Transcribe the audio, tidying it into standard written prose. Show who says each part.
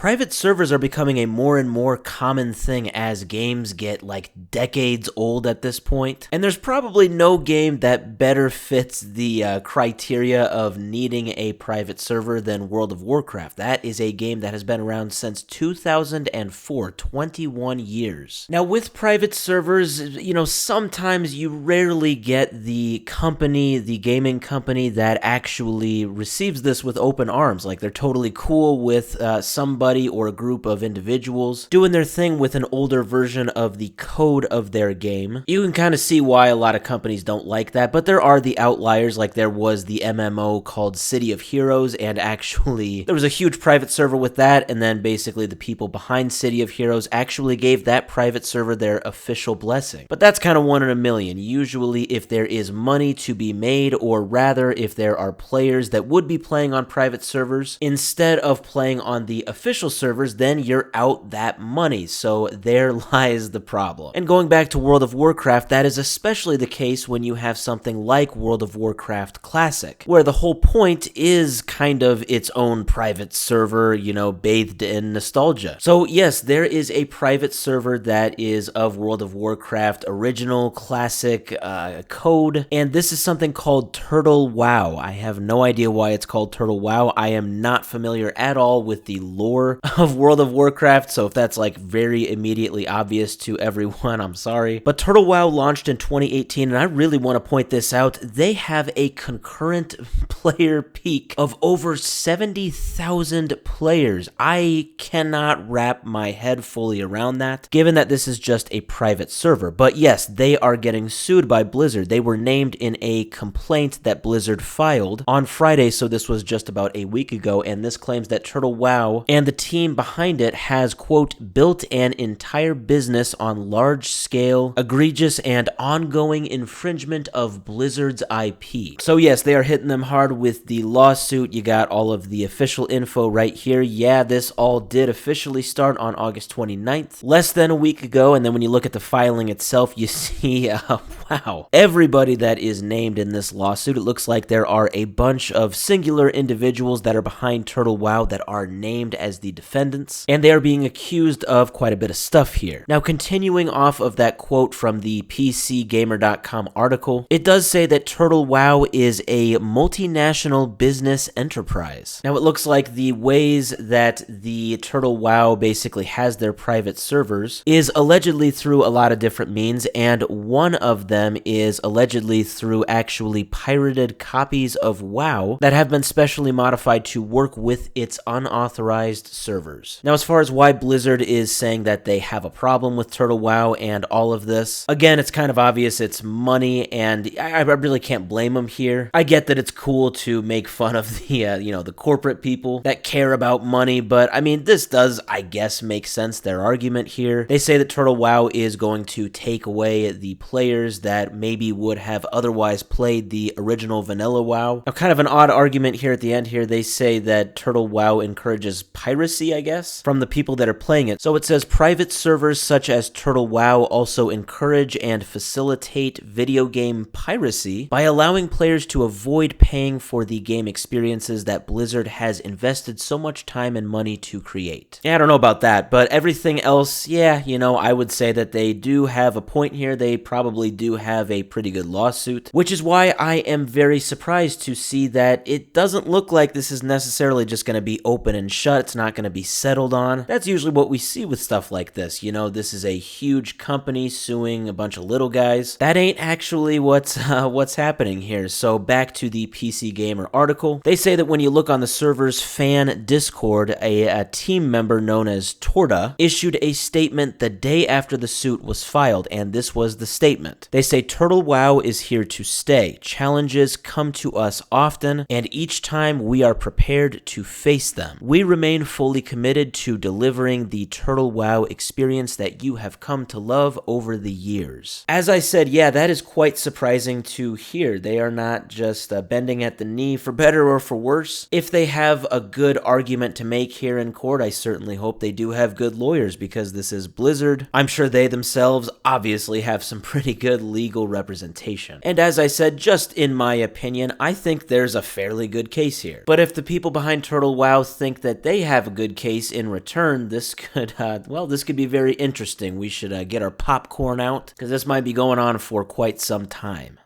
Speaker 1: private servers are becoming a more and more common thing as games get like decades old at this point. And there's probably no game that better fits the criteria of needing a private server than World of Warcraft. That is a game that has been around since 2004, 21 years. Now with private servers, sometimes you rarely get the gaming company that actually receives this with open arms. Like they're totally cool with somebody or a group of individuals doing their thing with an older version of the code of their game. You can kind of see why a lot of companies don't like that, but there are the outliers. Like there was the MMO called City of Heroes, and actually there was a huge private server with that, and then basically the people behind City of Heroes actually gave that private server their official blessing. But that's kind of one in a million. Usually if there is money to be made, or rather if there are players that would be playing on private servers instead of playing on the official servers, then you're out that money. So there lies the problem. And going back to World of Warcraft, that is especially the case when you have something like World of Warcraft Classic, where the whole point is kind of its own private server, bathed in nostalgia. So yes, there is a private server that is of World of Warcraft original classic code, and this is something called Turtle WoW. I have no idea why it's called Turtle WoW. I am not familiar at all with the lore of World of Warcraft, so if that's like very immediately obvious to everyone, I'm sorry. But Turtle WoW launched in 2018, and I really want to point this out. They have a concurrent player peak of over 70,000 players. I cannot wrap my head fully around that, given that this is just a private server. But yes, they are getting sued by Blizzard. They were named in a complaint that Blizzard filed on Friday, so this was just about a week ago, and this claims that Turtle WoW and the team behind it has, quote, built an entire business on large-scale, egregious, and ongoing infringement of Blizzard's IP. So yes, they are hitting them hard with the lawsuit. You got all of the official info right here. Yeah, this all did officially start on August 29th, less than a week ago, and then when you look at the filing itself, you see, wow, everybody that is named in this lawsuit. It looks like there are a bunch of singular individuals that are behind Turtle WoW that are named as the defendants, and they are being accused of quite a bit of stuff here. Now, continuing off of that quote from the PCGamer.com article, it does say that Turtle WoW is a multinational business enterprise. Now, it looks like the ways that the Turtle WoW basically has their private servers is allegedly through a lot of different means, and one of them is allegedly through actually pirated copies of WoW that have been specially modified to work with its unauthorized servers. Now, as far as why Blizzard is saying that they have a problem with Turtle WoW and all of this, again, it's kind of obvious. It's money, and I really can't blame them here. I get that it's cool to make fun of the corporate people that care about money, but I mean, this does, I guess, make sense, their argument here. They say that Turtle WoW is going to take away the players that maybe would have otherwise played the original vanilla WoW. Now, kind of an odd argument here at the end here. They say that Turtle WoW encourages piracy, I guess, from the people that are playing it. So it says private servers such as Turtle WoW also encourage and facilitate video game piracy by allowing players to avoid paying for the game experiences that Blizzard has invested so much time and money to create. Yeah, I don't know about that, but everything else, yeah, I would say that they do have a point here. They probably do have a pretty good lawsuit, which is why I am very surprised to see that it doesn't look like this is necessarily just going to be open and shut. It's not going to be settled on. That's usually what we see with stuff like this. This is a huge company suing a bunch of little guys. That ain't actually what's happening here. So back to the PC Gamer article. They say that when you look on the server's fan Discord, a team member known as Torda issued a statement the day after the suit was filed, and this was the statement. They say Turtle WoW is here to stay. Challenges come to us often, and each time we are prepared to face them. We remain fully committed to delivering the Turtle WoW experience that you have come to love over the years. As I said, yeah, that is quite surprising to hear. They are not just bending at the knee for better or for worse. If they have a good argument to make here in court, I certainly hope they do have good lawyers, because this is Blizzard. I'm sure they themselves obviously have some pretty good legal representation. And as I said, just in my opinion, I think there's a fairly good case here. But if the people behind Turtle WoW think that they have good case in return, this could, this could be very interesting. We should get our popcorn out, because this might be going on for quite some time.